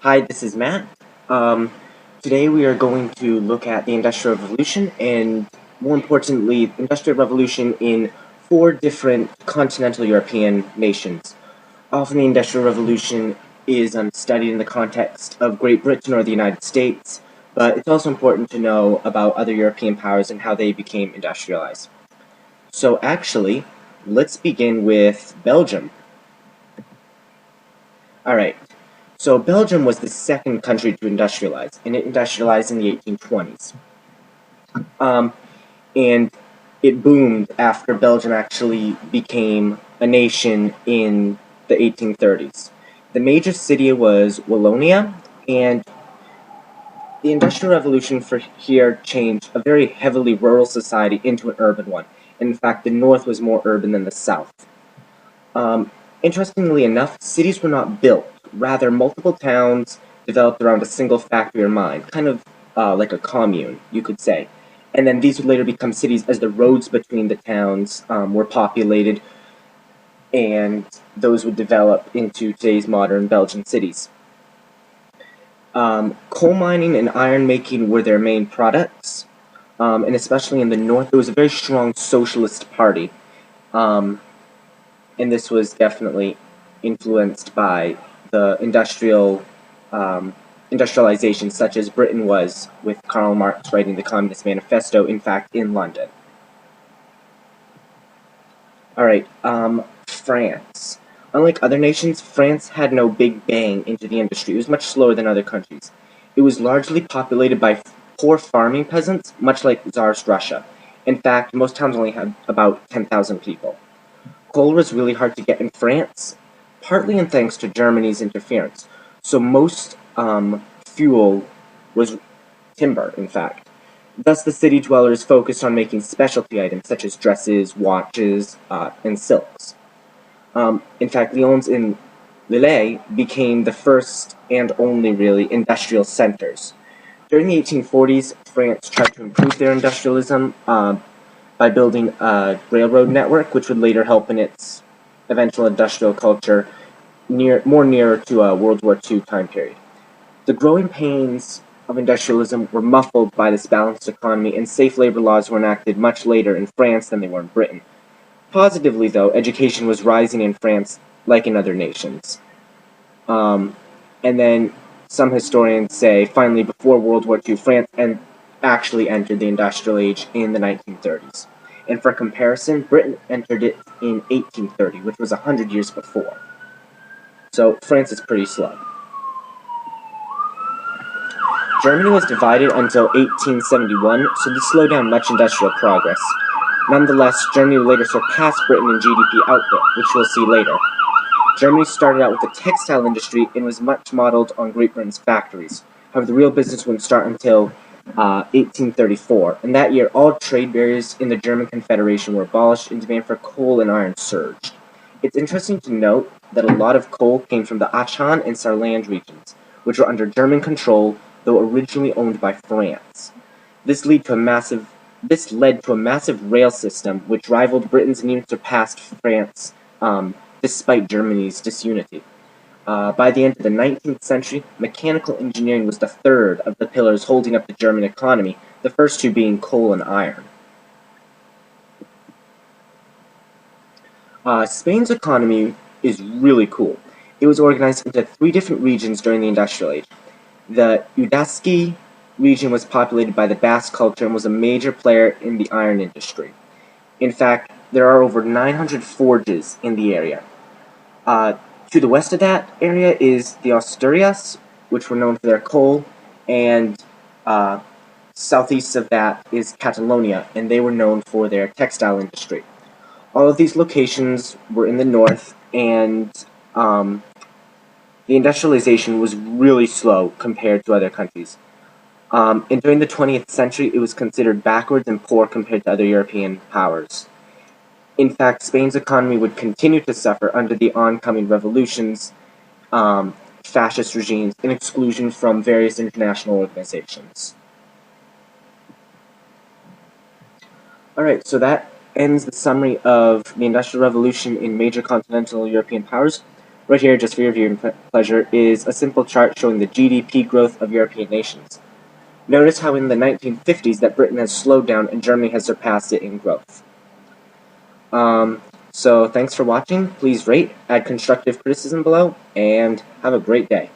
Hi, this is Matt. Um, Today we are going to look at the Industrial Revolution and, more importantly, the Industrial Revolution in four different continental European nations. Often the Industrial Revolution is studied in the context of Great Britain or the United States, but it's also important to know about other European powers and how they became industrialized. So actually, let's begin with Belgium. Alright, so Belgium was the second country to industrialize, and it industrialized in the 1820s. Um, and it boomed after Belgium actually became a nation in the 1830s. The major city was Wallonia, and the Industrial Revolution for here changed a very heavily rural society into an urban one. In fact, the north was more urban than the south. Um, Interestingly enough, cities were not built. Rather, multiple towns developed around a single factory or mine, kind of like a commune, you could say. And then these would later become cities as the roads between the towns were populated, and those would develop into today's modern Belgian cities. Coal mining and iron making were their main products, and especially in the north, there was a very strong socialist party. Um, and this was definitely influenced by the industrialization, such as Britain was, with Karl Marx writing the Communist Manifesto, in fact, in London. All right, France. Unlike other nations, France had no big bang into the industry. It was much slower than other countries. It was largely populated by poor farming peasants, much like Tsarist Russia. In fact, most towns only had about 10,000 people. Coal was really hard to get in France, partly in thanks to Germany's interference. So most fuel was timber, in fact. Thus, the city dwellers focused on making specialty items such as dresses, watches, and silks. In fact, Lyons and Lille became the first and only really industrial centers. During the 1840s, France tried to improve their industrialism by building a railroad network, which would later help in its eventual industrial culture more nearer to a World War II time period. The growing pains of industrialism were muffled by this balanced economy, and safe labor laws were enacted much later in France than they were in Britain. Positively, though, education was rising in France like in other nations. Um, and then some historians say, finally, before World War II, France actually entered the industrial age in the 1930s. And for comparison, Britain entered it in 1830, which was 100 years before. So France is pretty slow. Germany was divided until 1871, so this slowed down much industrial progress. Nonetheless, Germany later surpassed Britain in GDP output, which we'll see later. Germany started out with the textile industry and was much modeled on Great Britain's factories. However, the real business wouldn't start until 1834, and that year all trade barriers in the German Confederation were abolished and demand for coal and iron surged. It's interesting to note that a lot of coal came from the Aachen and Saarland regions, which were under German control, though originally owned by France. This led to a massive rail system which rivaled Britain's and even surpassed France, despite Germany's disunity. By the end of the 19th century, mechanical engineering was the third of the pillars holding up the German economy, the first two being coal and iron. Spain's economy is really cool. It was organized into three different regions during the Industrial Age. The Udasque region was populated by the Basque culture and was a major player in the iron industry. In fact, there are over 900 forges in the area. To the west of that area is the Asturias, which were known for their coal, and southeast of that is Catalonia, and they were known for their textile industry. All of these locations were in the north, and the industrialization was really slow compared to other countries. And during the 20th century, it was considered backwards and poor compared to other European powers. In fact, Spain's economy would continue to suffer under the oncoming revolutions, fascist regimes, and exclusion from various international organizations. Alright, so that ends the summary of the Industrial Revolution in major continental European powers. Right here, just for your viewing pleasure, is a simple chart showing the GDP growth of European nations. Notice how in the 1950s that Britain has slowed down and Germany has surpassed it in growth. So thanks for watching. Please rate, add constructive criticism below, and have a great day.